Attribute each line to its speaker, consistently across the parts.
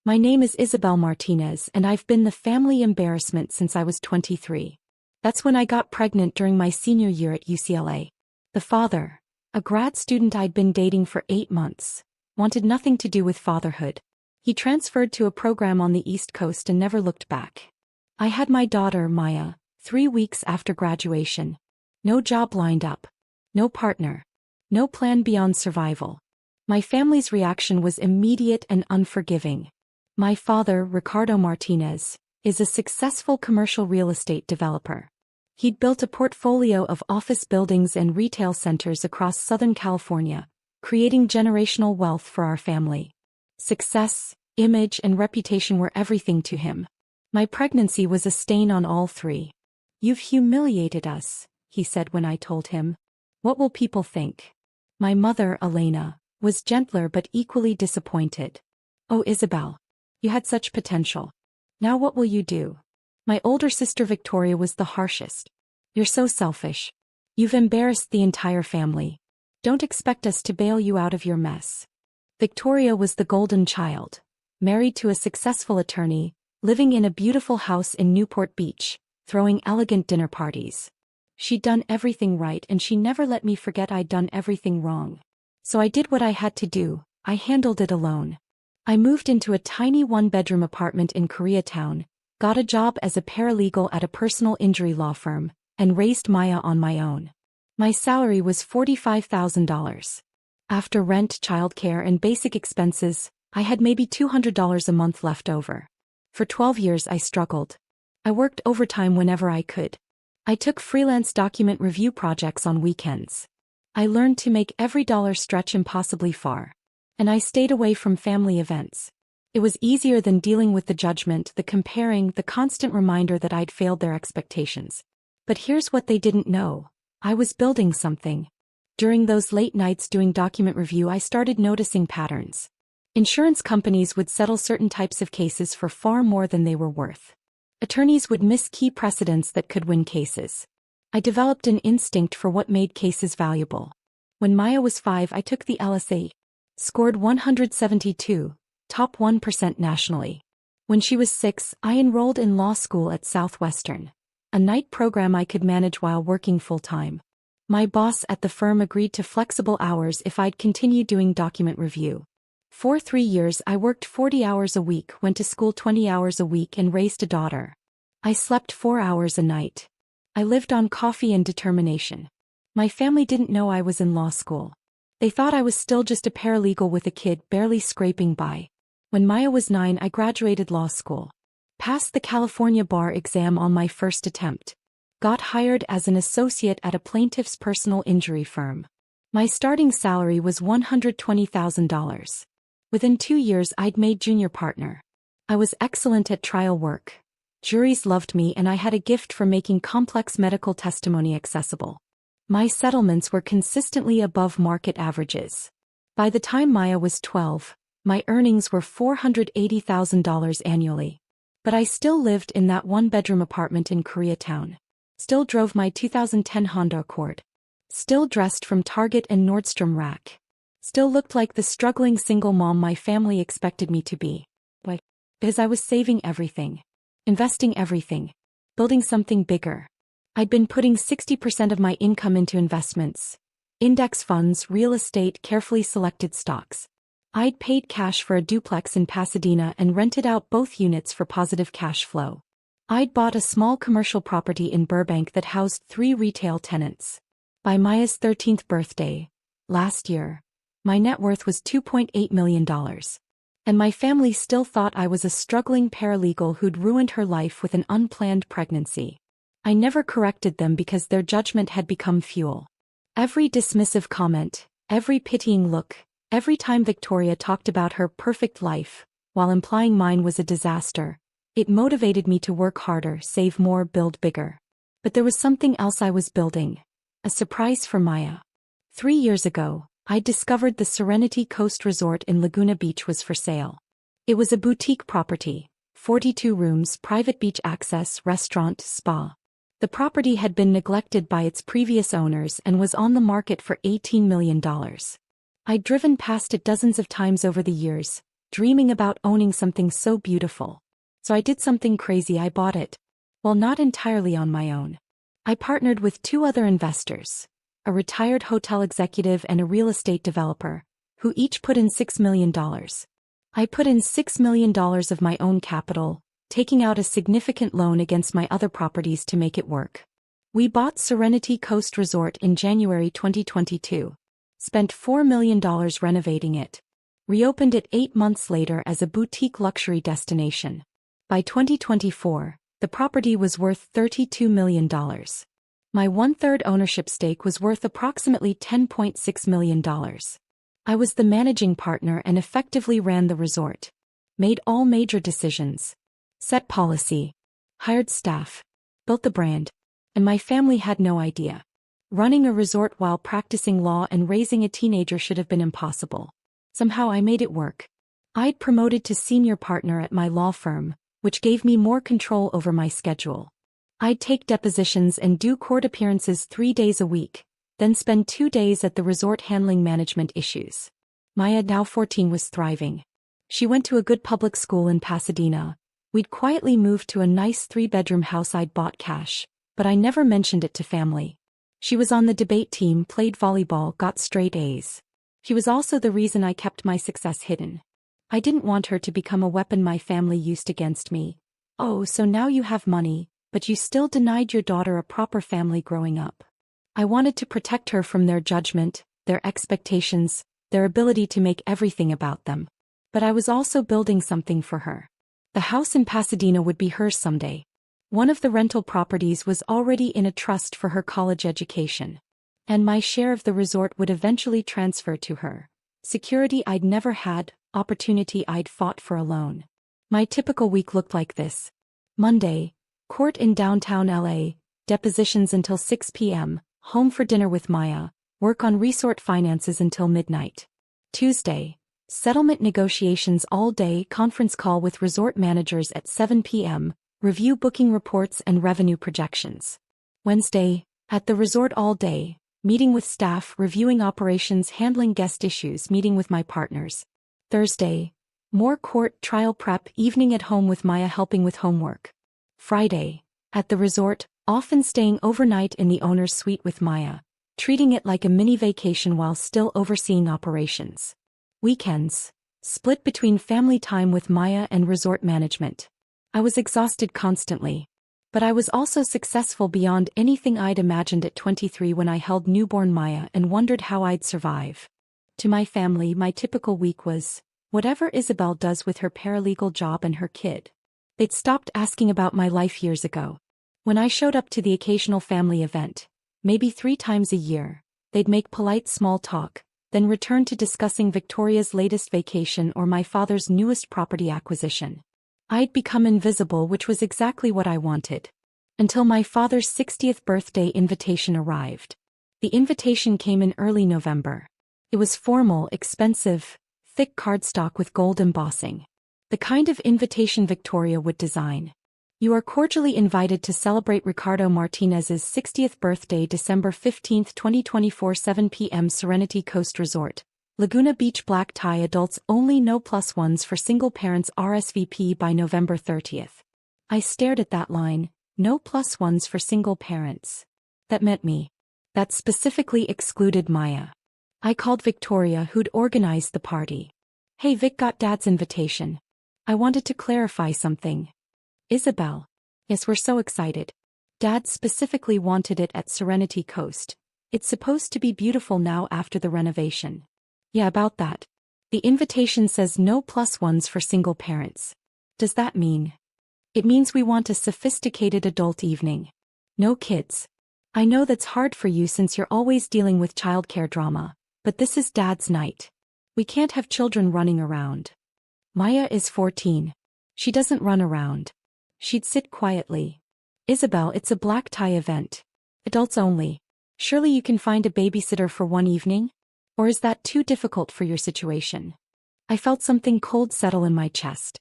Speaker 1: My name is Isabel Martinez and I've been the family embarrassment since I was 23. That's when I got pregnant during my senior year at UCLA. The father, a grad student I'd been dating for 8 months, wanted nothing to do with fatherhood. He transferred to a program on the East Coast and never looked back. I had my daughter, Maya, 3 weeks after graduation. No job lined up. No partner. No plan beyond survival. My family's reaction was immediate and unforgiving. My father, Ricardo Martinez, is a successful commercial real estate developer. He'd built a portfolio of office buildings and retail centers across Southern California, creating generational wealth for our family. Success, image, and reputation were everything to him. My pregnancy was a stain on all three. "You've humiliated us," he said when I told him. "What will people think?" My mother, Elena, was gentler but equally disappointed. "Oh, Isabel. You had such potential. Now what will you do?" My older sister Victoria was the harshest. "You're so selfish. You've embarrassed the entire family. Don't expect us to bail you out of your mess." Victoria was the golden child, married to a successful attorney, living in a beautiful house in Newport Beach, throwing elegant dinner parties. She'd done everything right and she never let me forget I'd done everything wrong. So I did what I had to do. I handled it alone. I moved into a tiny one-bedroom apartment in Koreatown, got a job as a paralegal at a personal injury law firm, and raised Maya on my own. My salary was $45,000. After rent, childcare, and basic expenses, I had maybe $200 a month left over. For 12 years I struggled. I worked overtime whenever I could. I took freelance document review projects on weekends. I learned to make every dollar stretch impossibly far. And I stayed away from family events. It was easier than dealing with the judgment, the comparing, the constant reminder that I'd failed their expectations. But here's what they didn't know. I was building something. During those late nights doing document review, I started noticing patterns. Insurance companies would settle certain types of cases for far more than they were worth. Attorneys would miss key precedents that could win cases. I developed an instinct for what made cases valuable. When Maya was 5, I took the LSA. Scored 172, top 1% nationally. When she was 6, I enrolled in law school at Southwestern, a night program I could manage while working full-time. My boss at the firm agreed to flexible hours if I'd continue doing document review. For 3 years I worked 40 hours a week, went to school 20 hours a week, and raised a daughter. I slept 4 hours a night. I lived on coffee and determination. My family didn't know I was in law school. They thought I was still just a paralegal with a kid barely scraping by. When Maya was 9, I graduated law school. Passed the California bar exam on my first attempt. Got hired as an associate at a plaintiff's personal injury firm. My starting salary was $120,000. Within 2 years I'd made junior partner. I was excellent at trial work. Juries loved me and I had a gift for making complex medical testimony accessible. My settlements were consistently above market averages. By the time Maya was 12, my earnings were $480,000 annually. But I still lived in that one-bedroom apartment in Koreatown. Still drove my 2010 Honda Accord. Still dressed from Target and Nordstrom Rack. Still looked like the struggling single mom my family expected me to be. Why? Because I was saving everything. Investing everything. Building something bigger. I'd been putting 60% of my income into investments. Index funds, real estate, carefully selected stocks. I'd paid cash for a duplex in Pasadena and rented out both units for positive cash flow. I'd bought a small commercial property in Burbank that housed 3 retail tenants. By Maya's 13th birthday, last year, my net worth was $2.8 million. And my family still thought I was a struggling paralegal who'd ruined her life with an unplanned pregnancy. I never corrected them because their judgment had become fuel. Every dismissive comment, every pitying look, every time Victoria talked about her perfect life, while implying mine was a disaster, it motivated me to work harder, save more, build bigger. But there was something else I was building. A surprise for Maya. 3 years ago, I discovered the Serenity Coast Resort in Laguna Beach was for sale. It was a boutique property, 42 rooms, private beach access, restaurant, spa. The property had been neglected by its previous owners and was on the market for $18 million. I'd driven past it dozens of times over the years, dreaming about owning something so beautiful. So I did something crazy. I bought it. Well, not entirely on my own. I partnered with two other investors, a retired hotel executive and a real estate developer, who each put in $6 million. I put in $6 million of my own capital, taking out a significant loan against my other properties to make it work. We bought Serenity Coast Resort in January 2022. Spent $4 million renovating it. Reopened it 8 months later as a boutique luxury destination. By 2024, the property was worth $32 million. My one-third ownership stake was worth approximately $10.6 million. I was the managing partner and effectively ran the resort. Made all major decisions. Set policy. Hired staff. Built the brand. And my family had no idea. Running a resort while practicing law and raising a teenager should have been impossible. Somehow I made it work. I'd promoted to senior partner at my law firm, which gave me more control over my schedule. I'd take depositions and do court appearances 3 days a week, then spend 2 days at the resort handling management issues. Maya, now 14, was thriving. She went to a good public school in Pasadena. We'd quietly moved to a nice 3-bedroom house I'd bought cash, but I never mentioned it to family. She was on the debate team, played volleyball, got straight A's. She was also the reason I kept my success hidden. I didn't want her to become a weapon my family used against me. Oh, so now you have money, but you still denied your daughter a proper family growing up. I wanted to protect her from their judgment, their expectations, their ability to make everything about them. But I was also building something for her. The house in Pasadena would be hers someday. One of the rental properties was already in a trust for her college education. And my share of the resort would eventually transfer to her. Security I'd never had, opportunity I'd fought for alone. My typical week looked like this. Monday, court in downtown LA, depositions until 6 p.m., home for dinner with Maya, work on resort finances until midnight. Tuesday, settlement negotiations all day, conference call with resort managers at 7 p.m., review booking reports and revenue projections. Wednesday, at the resort all day, meeting with staff, reviewing operations, handling guest issues, meeting with my partners. Thursday, more court trial prep, evening at home with Maya helping with homework. Friday, at the resort, often staying overnight in the owner's suite with Maya, treating it like a mini vacation while still overseeing operations. Weekends, split between family time with Maya and resort management. I was exhausted constantly. But I was also successful beyond anything I'd imagined at 23 when I held newborn Maya and wondered how I'd survive. To my family, my typical week was whatever Isabel does with her paralegal job and her kid. They'd stopped asking about my life years ago. When I showed up to the occasional family event, maybe 3 times a year, they'd make polite small talk, then return to discussing Victoria's latest vacation or my father's newest property acquisition. I'd become invisible, which was exactly what I wanted. Until my father's 60th birthday invitation arrived. The invitation came in early November. It was formal, expensive, thick cardstock with gold embossing. The kind of invitation Victoria would design. You are cordially invited to celebrate Ricardo Martinez's 60th birthday, December 15, 2024, 7 p.m. Serenity Coast Resort, Laguna Beach. Black tie, adults only, no +1s for single parents, RSVP by November 30th. I stared at that line, no +1s for single parents. That meant me. That specifically excluded Maya. I called Victoria, who'd organized the party. Hey Vic, got Dad's invitation. I wanted to clarify something. Isabel. Yes, we're so excited. Dad specifically wanted it at Serenity Coast. It's supposed to be beautiful now after the renovation. Yeah, about that. The invitation says no +1s for single parents. Does that mean? It means we want a sophisticated adult evening. No kids. I know that's hard for you since you're always dealing with childcare drama, but this is Dad's night. We can't have children running around. Maya is 14. She doesn't run around. She'd sit quietly. Isabel, it's a black tie event. Adults only. Surely you can find a babysitter for one evening? Or is that too difficult for your situation? I felt something cold settle in my chest.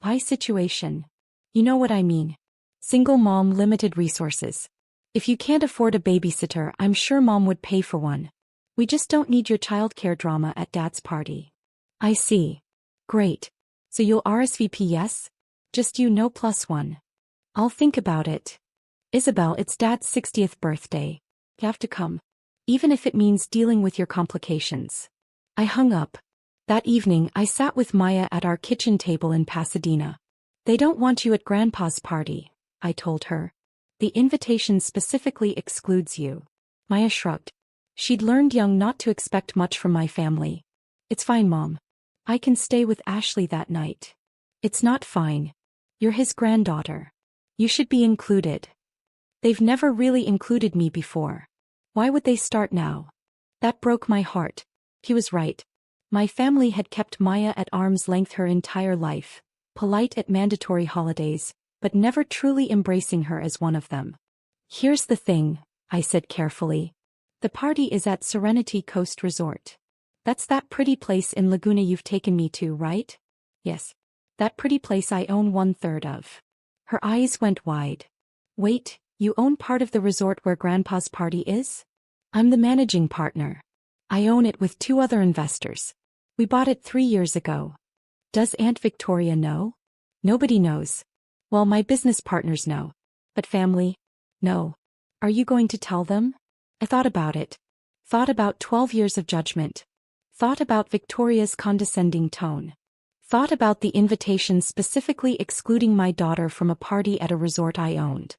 Speaker 1: My situation? You know what I mean. Single mom, limited resources. If you can't afford a babysitter, I'm sure Mom would pay for one. We just don't need your childcare drama at Dad's party. I see. Great. So you'll RSVP, yes? Just you, no plus one. I'll think about it. Isabel, it's Dad's 60th birthday. You have to come. Even if it means dealing with your complications. I hung up. That evening, I sat with Maya at our kitchen table in Pasadena. They don't want you at Grandpa's party, I told her. The invitation specifically excludes you. Maya shrugged. She'd learned young not to expect much from my family. It's fine, Mom. I can stay with Ashley that night. It's not fine. You're his granddaughter. You should be included. They've never really included me before. Why would they start now? That broke my heart. He was right. My family had kept Maya at arm's length her entire life, polite at mandatory holidays, but never truly embracing her as one of them. Here's the thing, I said carefully. The party is at Serenity Coast Resort. That's that pretty place in Laguna you've taken me to, right? Yes. That pretty place I own 1/3 of. Her eyes went wide. Wait, you own part of the resort where Grandpa's party is? I'm the managing partner. I own it with 2 other investors. We bought it 3 years ago. Does Aunt Victoria know? Nobody knows. Well, my business partners know. But family? No. Are you going to tell them? I thought about it. Thought about 12 years of judgment. Thought about Victoria's condescending tone. Thought about the invitation specifically excluding my daughter from a party at a resort I owned.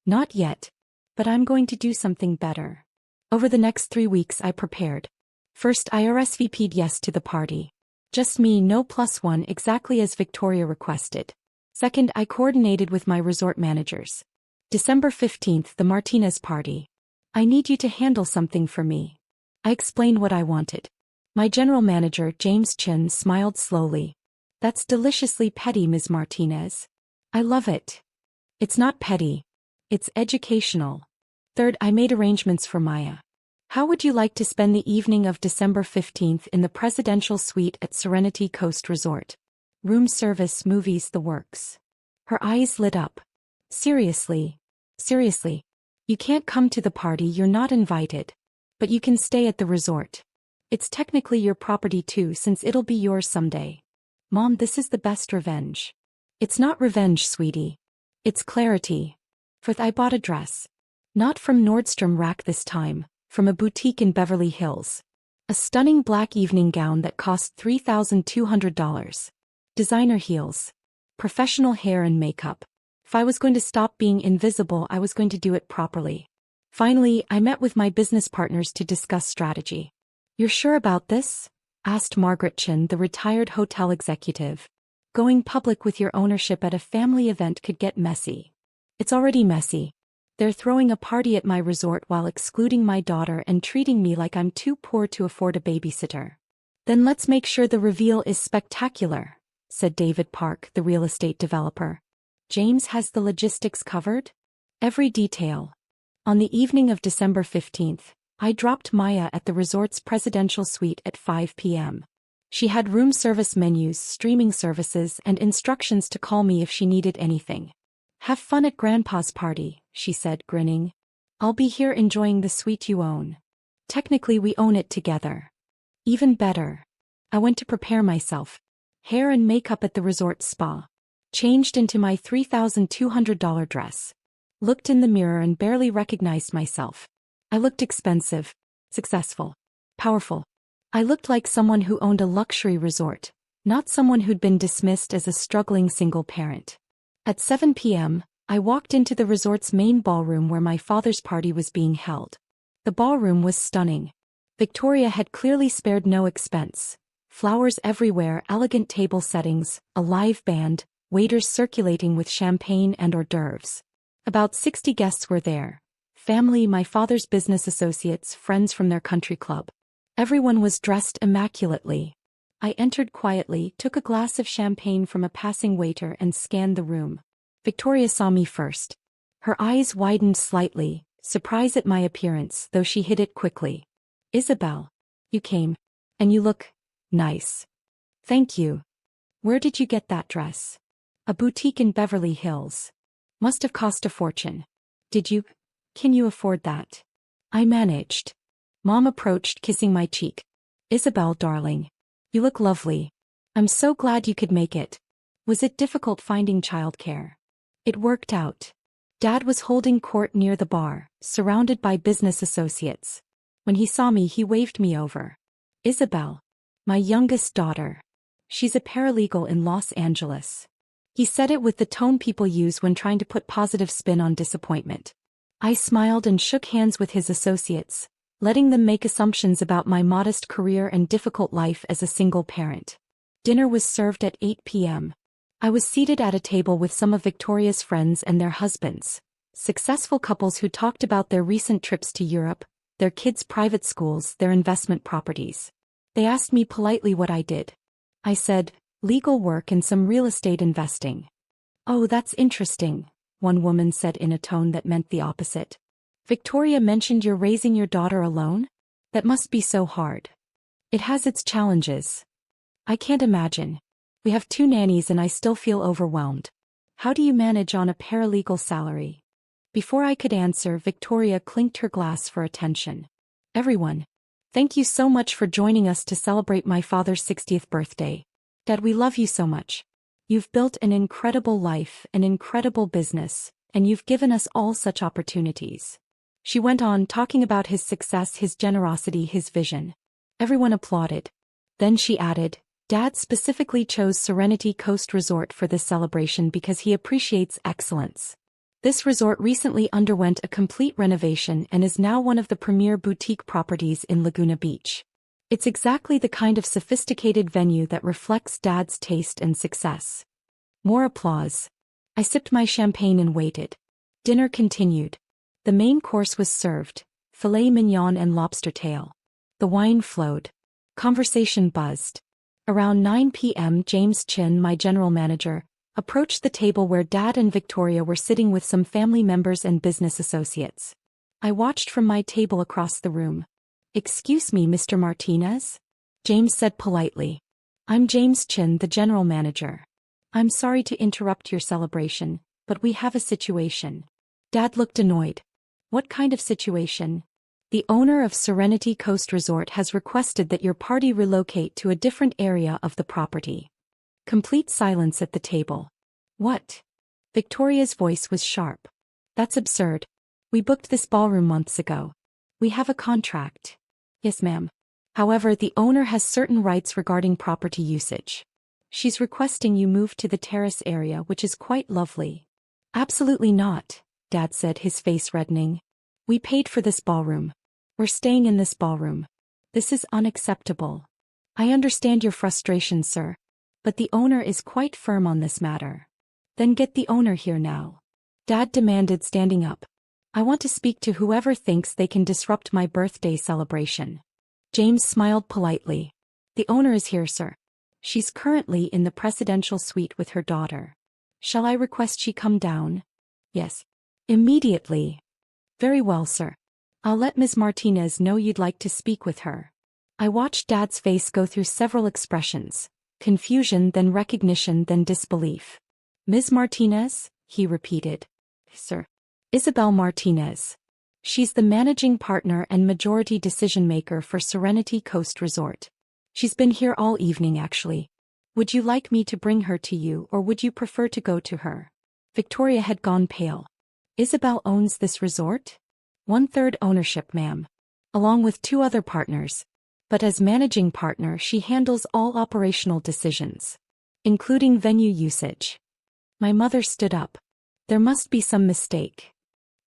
Speaker 1: Not yet. But I'm going to do something better. Over the next 3 weeks I prepared. First I RSVP'd yes to the party. Just me, no plus one, exactly as Victoria requested. Second, I coordinated with my resort managers. December 15th, the Martinez party. I need you to handle something for me. I explained what I wanted. My general manager, James Chin, smiled slowly. That's deliciously petty, Ms. Martinez. I love it. It's not petty. It's educational. Third, I made arrangements for Maya. How would you like to spend the evening of December 15th in the presidential suite at Serenity Coast Resort? Room service, movies, the works. Her eyes lit up. Seriously. Seriously. You can't come to the party, you're not invited. But you can stay at the resort. It's technically your property too, since it'll be yours someday. Mom, this is the best revenge. It's not revenge, sweetie. It's clarity. Fourth, I bought a dress. Not from Nordstrom Rack this time, from a boutique in Beverly Hills. A stunning black evening gown that cost $3,200. Designer heels. Professional hair and makeup. If I was going to stop being invisible, I was going to do it properly. Finally, I met with my business partners to discuss strategy. You're sure about this? Asked Margaret Chin, the retired hotel executive. Going public with your ownership at a family event could get messy. It's already messy. They're throwing a party at my resort while excluding my daughter and treating me like I'm too poor to afford a babysitter. Then let's make sure the reveal is spectacular, said David Park, the real estate developer. James has the logistics covered? Every detail. On the evening of December 15th, I dropped Maya at the resort's presidential suite at 5 p.m. She had room service menus, streaming services, and instructions to call me if she needed anything. Have fun at Grandpa's party, she said, grinning. I'll be here enjoying the suite you own. Technically, we own it together. Even better. I went to prepare myself. Hair and makeup at the resort spa. Changed into my $3,200 dress. Looked in the mirror and barely recognized myself. I looked expensive, successful, powerful. I looked like someone who owned a luxury resort, not someone who'd been dismissed as a struggling single parent. At 7 p.m., I walked into the resort's main ballroom where my father's party was being held. The ballroom was stunning. Victoria had clearly spared no expense. Flowers everywhere, elegant table settings, a live band, waiters circulating with champagne and hors d'oeuvres. About 60 guests were there. Family, my father's business associates, friends from their country club. Everyone was dressed immaculately. I entered quietly, took a glass of champagne from a passing waiter and scanned the room. Victoria saw me first. Her eyes widened slightly, surprised at my appearance, though she hid it quickly. Isabel, you came. And you look nice. Thank you. Where did you get that dress? A boutique in Beverly Hills. Must have cost a fortune. Did you? Can you afford that? I managed. Mom approached, kissing my cheek. Isabel, darling. You look lovely. I'm so glad you could make it. Was it difficult finding childcare? It worked out. Dad was holding court near the bar, surrounded by business associates. When he saw me, he waved me over. Isabel. My youngest daughter. She's a paralegal in Los Angeles. He said it with the tone people use when trying to put positive spin on disappointment. I smiled and shook hands with his associates, letting them make assumptions about my modest career and difficult life as a single parent. Dinner was served at 8 p.m. I was seated at a table with some of Victoria's friends and their husbands, successful couples who talked about their recent trips to Europe, their kids' private schools, their investment properties. They asked me politely what I did. I said, legal work and some real estate investing. Oh, that's interesting, one woman said in a tone that meant the opposite. Victoria mentioned you're raising your daughter alone? That must be so hard. It has its challenges. I can't imagine. We have 2 nannies and I still feel overwhelmed. How do you manage on a paralegal salary? Before I could answer, Victoria clinked her glass for attention. Everyone. Thank you so much for joining us to celebrate my father's 60th birthday. Dad, we love you so much. You've built an incredible life, an incredible business, and you've given us all such opportunities. She went on talking about his success, his generosity, his vision. Everyone applauded. Then she added, Dad specifically chose Serenity Coast Resort for this celebration because he appreciates excellence. This resort recently underwent a complete renovation and is now one of the premier boutique properties in Laguna Beach. It's exactly the kind of sophisticated venue that reflects Dad's taste and success. More applause. I sipped my champagne and waited. Dinner continued. The main course was served, filet mignon and lobster tail. The wine flowed. Conversation buzzed. Around 9 p.m., James Chin, my general manager, approached the table where Dad and Victoria were sitting with some family members and business associates. I watched from my table across the room. Excuse me, Mr. Martinez? James said politely. I'm James Chin, the general manager. I'm sorry to interrupt your celebration, but we have a situation. Dad looked annoyed. What kind of situation? The owner of Serenity Coast Resort has requested that your party relocate to a different area of the property. Complete silence at the table. What? Victoria's voice was sharp. That's absurd. We booked this ballroom months ago. We have a contract. Yes, ma'am. However, the owner has certain rights regarding property usage. She's requesting you move to the terrace area, which is quite lovely. Absolutely not, Dad said, his face reddening. We paid for this ballroom. We're staying in this ballroom. This is unacceptable. I understand your frustration, sir. But the owner is quite firm on this matter. Then get the owner here now. Dad demanded, standing up. I want to speak to whoever thinks they can disrupt my birthday celebration. James smiled politely. The owner is here, sir. She's currently in the presidential suite with her daughter. Shall I request she come down? Yes. Immediately. Very well, sir. I'll let Ms. Martinez know you'd like to speak with her. I watched Dad's face go through several expressions. Confusion, then recognition, then disbelief. Ms. Martinez? He repeated. Sir. Isabel Martinez. She's the managing partner and majority decision-maker for Serenity Coast Resort. She's been here all evening, actually. Would you like me to bring her to you, or would you prefer to go to her? Victoria had gone pale. Isabel owns this resort? 1/3 ownership, ma'am. Along with 2 other partners. But as managing partner, she handles all operational decisions, including venue usage. My mother stood up. There must be some mistake.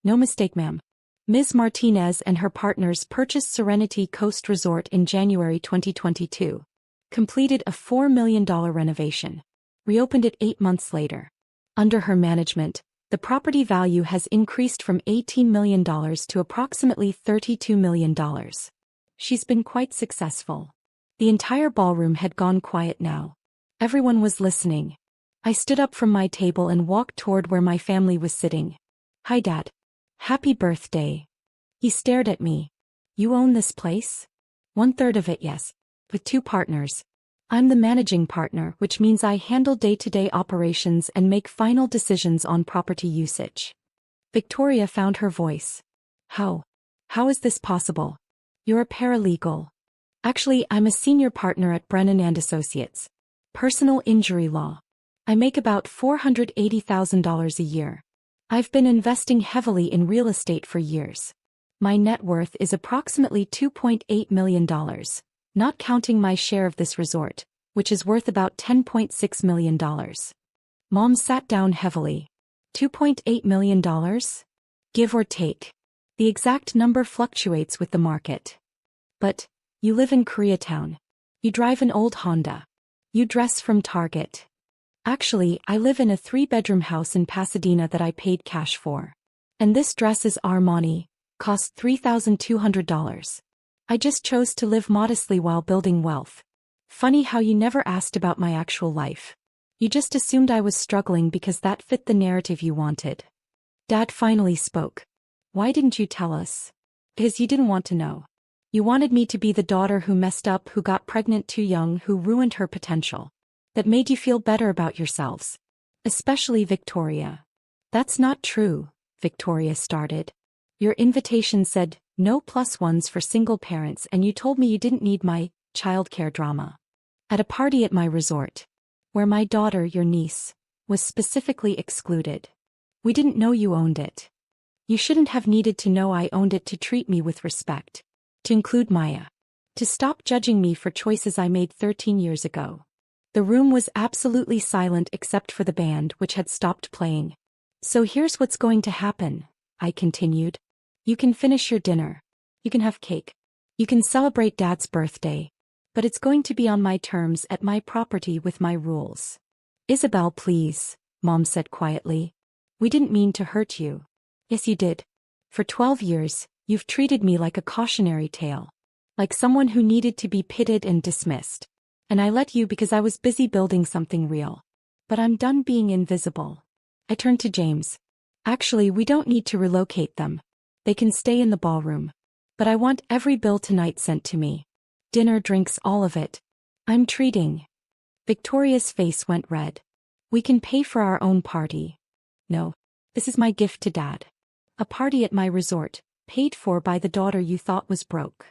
Speaker 1: No mistake, ma'am. Ms. Martinez and her partners purchased Serenity Coast Resort in January 2022. Completed a $4 million renovation. Reopened it 8 months later. Under her management, the property value has increased from $18 million to approximately $32 million. She's been quite successful. The entire ballroom had gone quiet now. Everyone was listening. I stood up from my table and walked toward where my family was sitting. Hi, Dad. Happy birthday. He stared at me. You own this place? 1/3 of it, yes. With 2 partners. I'm the managing partner, which means I handle day-to-day operations and make final decisions on property usage. Victoria found her voice. How? How is this possible? You're a paralegal. Actually, I'm a senior partner at Brennan & Associates. Personal injury law. I make about $480,000 a year. I've been investing heavily in real estate for years. My net worth is approximately $2.8 million, not counting my share of this resort, which is worth about $10.6 million. Mom sat down heavily. $2.8 million? Give or take. The exact number fluctuates with the market. But, you live in Koreatown. You drive an old Honda. You dress from Target. Actually, I live in a 3-bedroom house in Pasadena that I paid cash for. And this dress is Armani, cost $3,200. I just chose to live modestly while building wealth. Funny how you never asked about my actual life. You just assumed I was struggling because that fit the narrative you wanted. Dad finally spoke. Why didn't you tell us? Because you didn't want to know. You wanted me to be the daughter who messed up, who got pregnant too young, who ruined her potential. That made you feel better about yourselves. Especially Victoria. That's not true, Victoria started. Your invitation said, no +1s for single parents, and you told me you didn't need my childcare drama. At a party at my resort. Where my daughter, your niece, was specifically excluded. We didn't know you owned it. You shouldn't have needed to know I owned it to treat me with respect. To include Maya. To stop judging me for choices I made 13 years ago. The room was absolutely silent except for the band, which had stopped playing. So here's what's going to happen, I continued. You can finish your dinner. You can have cake. You can celebrate Dad's birthday. But it's going to be on my terms at my property with my rules. Isabel, please, Mom said quietly. We didn't mean to hurt you. Yes, you did. For 12 years, you've treated me like a cautionary tale. Like someone who needed to be pitied and dismissed. And I let you because I was busy building something real. But I'm done being invisible. I turned to James. Actually, we don't need to relocate them. They can stay in the ballroom. But I want every bill tonight sent to me. Dinner, drinks, all of it. I'm treating. Victoria's face went red. We can pay for our own party. No. This is my gift to Dad. A party at my resort, paid for by the daughter you thought was broke.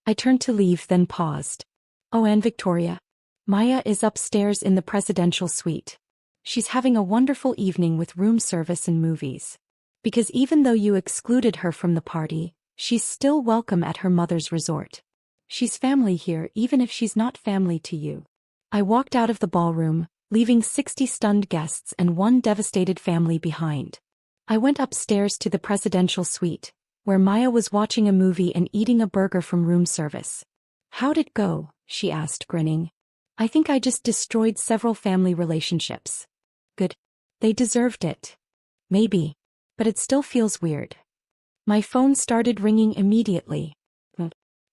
Speaker 1: I turned to leave, then paused. Oh, and Victoria. Maya is upstairs in the presidential suite. She's having a wonderful evening with room service and movies. Because even though you excluded her from the party, she's still welcome at her mother's resort. She's family here even if she's not family to you. I walked out of the ballroom, leaving 60 stunned guests and one devastated family behind. I went upstairs to the presidential suite, where Maya was watching a movie and eating a burger from room service. How'd it go? She asked, grinning. I think I just destroyed several family relationships. Good. They deserved it. Maybe. But it still feels weird. My phone started ringing immediately.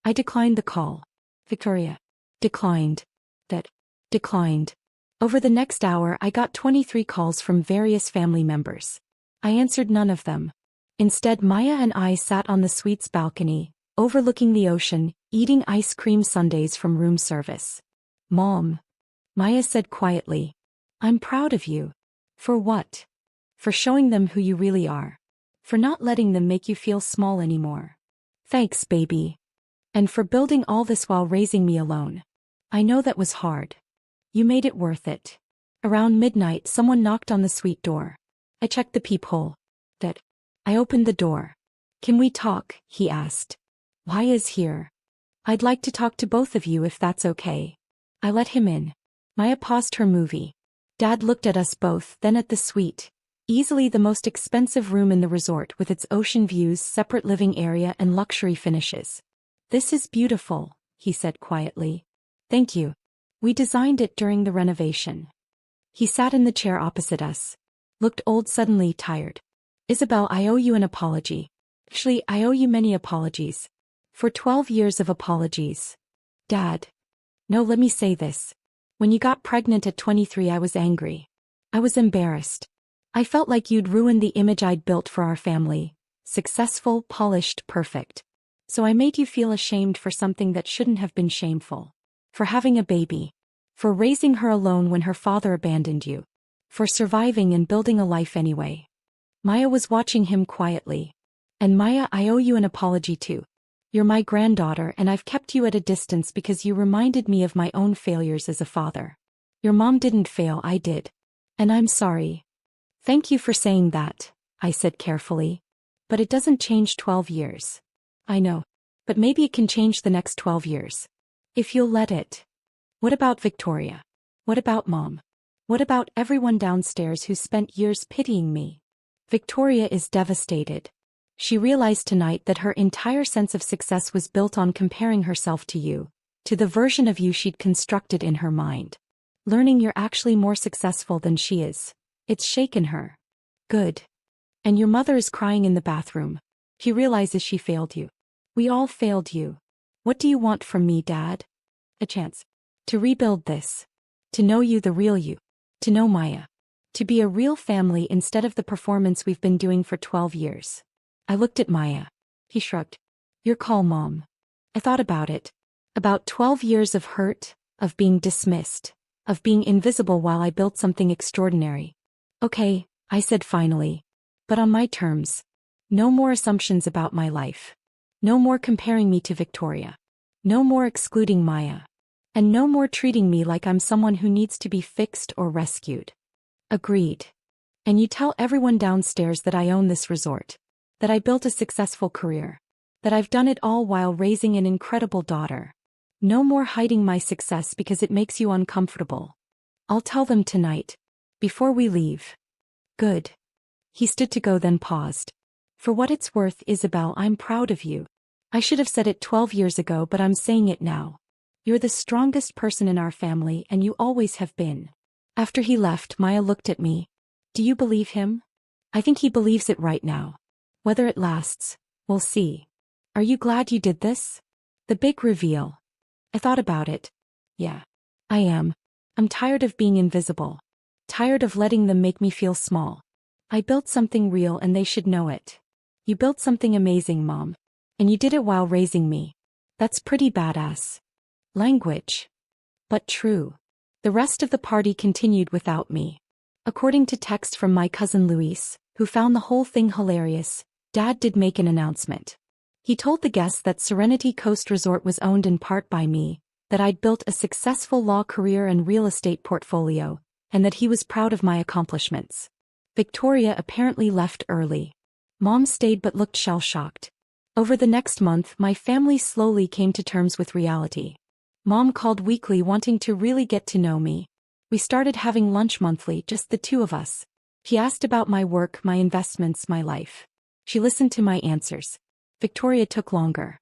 Speaker 1: I declined the call. Victoria. Declined. That. Declined. Over the next hour I got 23 calls from various family members. I answered none of them. Instead, Maya and I sat on the suite's balcony, overlooking the ocean, eating ice cream sundaes from room service. Mom. Maya said quietly. I'm proud of you. For what? For showing them who you really are. For not letting them make you feel small anymore. Thanks, baby. And for building all this while raising me alone. I know that was hard. You made it worth it. Around midnight someone knocked on the suite door. I checked the peephole. I opened the door. Can we talk? He asked. Why is here? I'd like to talk to both of you if that's okay. I let him in. Maya paused her movie. Dad looked at us both, then at the suite. Easily the most expensive room in the resort with its ocean views, separate living area and luxury finishes. This is beautiful, he said quietly. Thank you. We designed it during the renovation. He sat in the chair opposite us. Looked old, suddenly tired. Isabel, I owe you an apology. Actually, I owe you many apologies. For 12 years of apologies. Dad. No, let me say this. When you got pregnant at 23, I was angry. I was embarrassed. I felt like you'd ruined the image I'd built for our family. Successful, polished, perfect. So I made you feel ashamed for something that shouldn't have been shameful. For having a baby. For raising her alone when her father abandoned you. For surviving and building a life anyway. Maya was watching him quietly. And Maya, I owe you an apology too. You're my granddaughter and I've kept you at a distance because you reminded me of my own failures as a father. Your mom didn't fail, I did. And I'm sorry. Thank you for saying that, I said carefully. But it doesn't change 12 years. I know. But maybe it can change the next 12 years. If you'll let it. What about Victoria? What about Mom? What about everyone downstairs who spent years pitying me? Victoria is devastated. She realized tonight that her entire sense of success was built on comparing herself to you, to the version of you she'd constructed in her mind. Learning you're actually more successful than she is. It's shaken her. Good. And your mother is crying in the bathroom. She realizes she failed you. We all failed you. What do you want from me, Dad? A chance. To rebuild this. To know you, the real you. To know Maya. To be a real family instead of the performance we've been doing for 12 years. I looked at Maya. He shrugged. Your call, Mom. I thought about it. About 12 years of hurt, of being dismissed, of being invisible while I built something extraordinary. Okay, I said finally. But on my terms. No more assumptions about my life. No more comparing me to Victoria. No more excluding Maya. And no more treating me like I'm someone who needs to be fixed or rescued. Agreed. And you tell everyone downstairs that I own this resort. That I built a successful career. That I've done it all while raising an incredible daughter. No more hiding my success because it makes you uncomfortable. I'll tell them tonight. Before we leave. Good. He stood to go, then paused. For what it's worth, Isabel, I'm proud of you. I should have said it 12 years ago, but I'm saying it now. You're the strongest person in our family, and you always have been. After he left, Maya looked at me. Do you believe him? I think he believes it right now. Whether it lasts, we'll see. Are you glad you did this? The big reveal. I thought about it. Yeah. I am. I'm tired of being invisible. Tired of letting them make me feel small. I built something real and they should know it. You built something amazing, Mom. And you did it while raising me. That's pretty badass. Language. But true. The rest of the party continued without me. According to text from my cousin Luis, who found the whole thing hilarious, Dad did make an announcement. He told the guests that Serenity Coast Resort was owned in part by me, that I'd built a successful law career and real estate portfolio, and that he was proud of my accomplishments. Victoria apparently left early. Mom stayed but looked shell-shocked. Over the next month, my family slowly came to terms with reality. Mom called weekly wanting to really get to know me. We started having lunch monthly, just the two of us. She asked about my work, my investments, my life. She listened to my answers. Victoria took longer.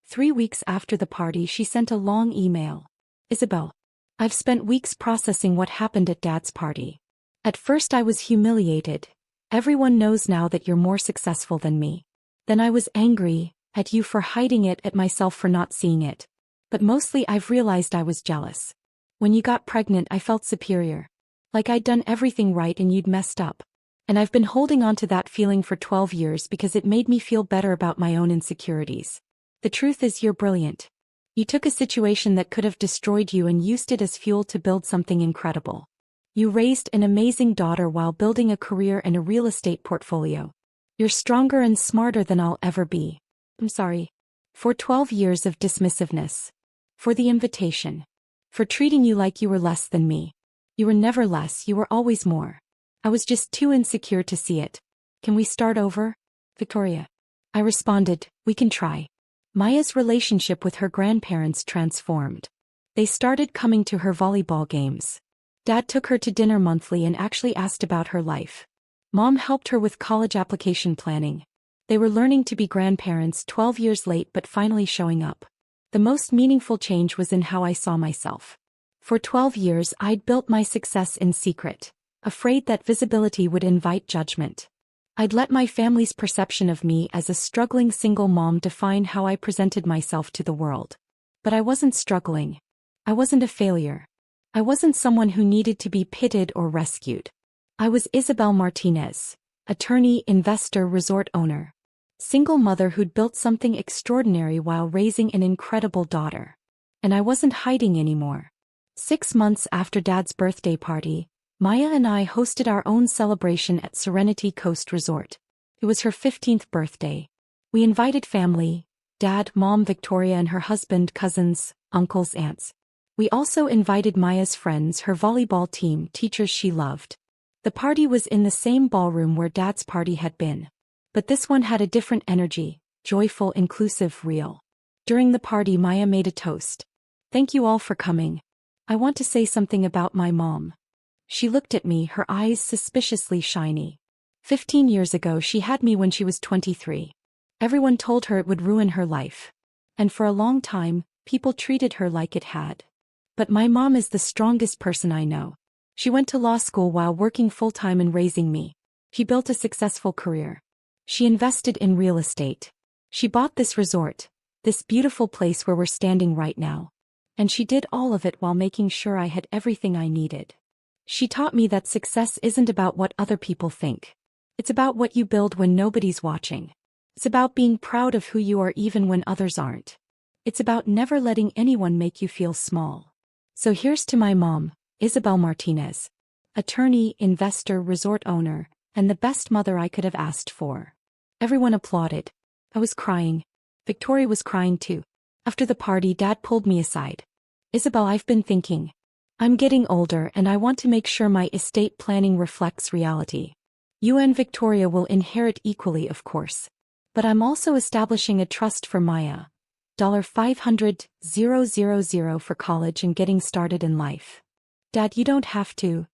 Speaker 1: 3 weeks after the party, she sent a long email. Isabel, I've spent weeks processing what happened at Dad's party. At first I was humiliated. Everyone knows now that you're more successful than me. Then I was angry, at you for hiding it, at myself for not seeing it. But mostly I've realized I was jealous. When you got pregnant I felt superior. Like I'd done everything right and you'd messed up. And I've been holding on to that feeling for 12 years because it made me feel better about my own insecurities. The truth is you're brilliant. You took a situation that could have destroyed you and used it as fuel to build something incredible. You raised an amazing daughter while building a career and a real estate portfolio. You're stronger and smarter than I'll ever be. I'm sorry. For 12 years of dismissiveness. For the invitation. For treating you like you were less than me. You were never less, you were always more. I was just too insecure to see it. Can we start over? Victoria. I responded, we can try. Maya's relationship with her grandparents transformed. They started coming to her volleyball games. Dad took her to dinner monthly and actually asked about her life. Mom helped her with college application planning. They were learning to be grandparents 12 years late but finally showing up. The most meaningful change was in how I saw myself. For 12 years I'd built my success in secret, afraid that visibility would invite judgment. I'd let my family's perception of me as a struggling single mom define how I presented myself to the world. But I wasn't struggling. I wasn't a failure. I wasn't someone who needed to be pitied or rescued. I was Isabel Martinez, attorney, investor, resort owner. Single mother who'd built something extraordinary while raising an incredible daughter. And I wasn't hiding anymore. 6 months after Dad's birthday party, Maya and I hosted our own celebration at Serenity Coast Resort. It was her 15th birthday. We invited family, Dad, Mom, Victoria and her husband, cousins, uncles, aunts. We also invited Maya's friends, her volleyball team, teachers she loved. The party was in the same ballroom where Dad's party had been. But this one had a different energy, joyful, inclusive, real. During the party, Maya made a toast. "Thank you all for coming. I want to say something about my mom." She looked at me, her eyes suspiciously shiny. 15 years ago she had me when she was 23. Everyone told her it would ruin her life. And for a long time, people treated her like it had. But my mom is the strongest person I know. She went to law school while working full-time and raising me. She built a successful career. She invested in real estate. She bought this resort, this beautiful place where we're standing right now. And she did all of it while making sure I had everything I needed. She taught me that success isn't about what other people think. It's about what you build when nobody's watching. It's about being proud of who you are even when others aren't. It's about never letting anyone make you feel small. So here's to my mom, Isabel Martinez. Attorney, investor, resort owner, and the best mother I could have asked for. Everyone applauded. I was crying. Victoria was crying too. After the party, Dad pulled me aside. "Isabel, I've been thinking. I'm getting older and I want to make sure my estate planning reflects reality. You and Victoria will inherit equally, of course. But I'm also establishing a trust for Maya. $500,000 for college and getting started in life. Dad, you don't have to."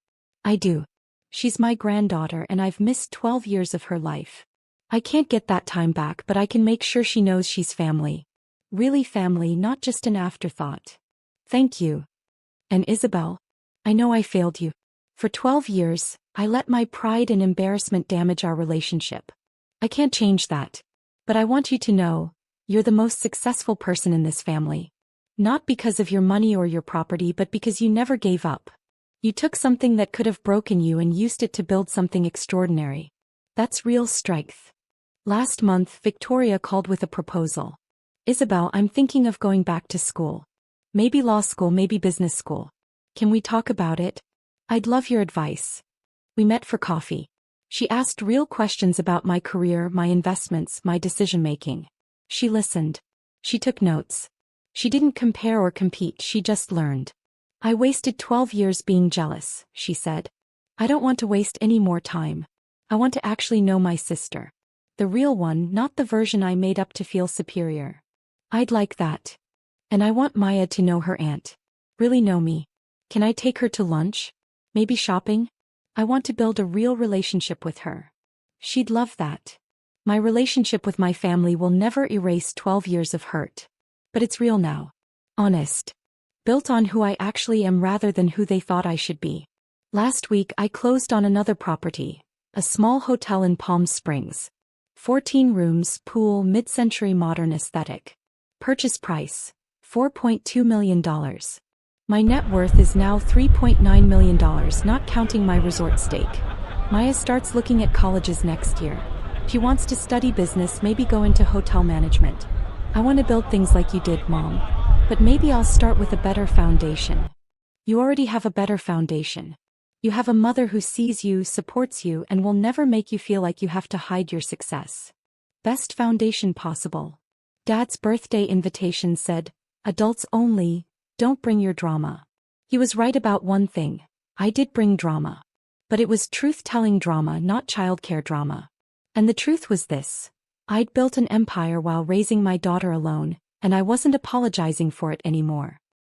Speaker 1: "I do. She's my granddaughter and I've missed 12 years of her life. I can't get that time back, but I can make sure she knows she's family. Really family, not just an afterthought. Thank you. And Isabel, I know I failed you. For 12 years, I let my pride and embarrassment damage our relationship. I can't change that. But I want you to know, you're the most successful person in this family. Not because of your money or your property, but because you never gave up. You took something that could have broken you and used it to build something extraordinary. That's real strength." Last month, Victoria called with a proposal. "Isabel, I'm thinking of going back to school. Maybe law school, maybe business school. Can we talk about it? I'd love your advice." We met for coffee. She asked real questions about my career, my investments, my decision-making. She listened. She took notes. She didn't compare or compete, she just learned. "I wasted 12 years being jealous," she said. "I don't want to waste any more time. I want to actually know my sister. The real one, not the version I made up to feel superior. I'd like that. And I want Maya to know her aunt. Really know me. Can I take her to lunch? Maybe shopping? I want to build a real relationship with her. She'd love that. My relationship with my family will never erase 12 years of hurt. But it's real now. Honest. Built on who I actually am rather than who they thought I should be." Last week I closed on another property, a small hotel in Palm Springs. 14 rooms, pool, mid-century modern aesthetic. Purchase price, $4.2 million. My net worth is now $3.9 million, not counting my resort stake. Maya starts looking at colleges next year. She wants to study business, maybe go into hotel management. I want to build things like you did, Mom. But maybe I'll start with a better foundation. You already have a better foundation. You have a mother who sees you, supports you, and will never make you feel like you have to hide your success. Best foundation possible. Dad's birthday invitation said, "Adults only, don't bring your drama." He was right about one thing. I did bring drama. But it was truth-telling drama, not childcare drama. And the truth was this. I'd built an empire while raising my daughter alone, and I wasn't apologizing for it anymore.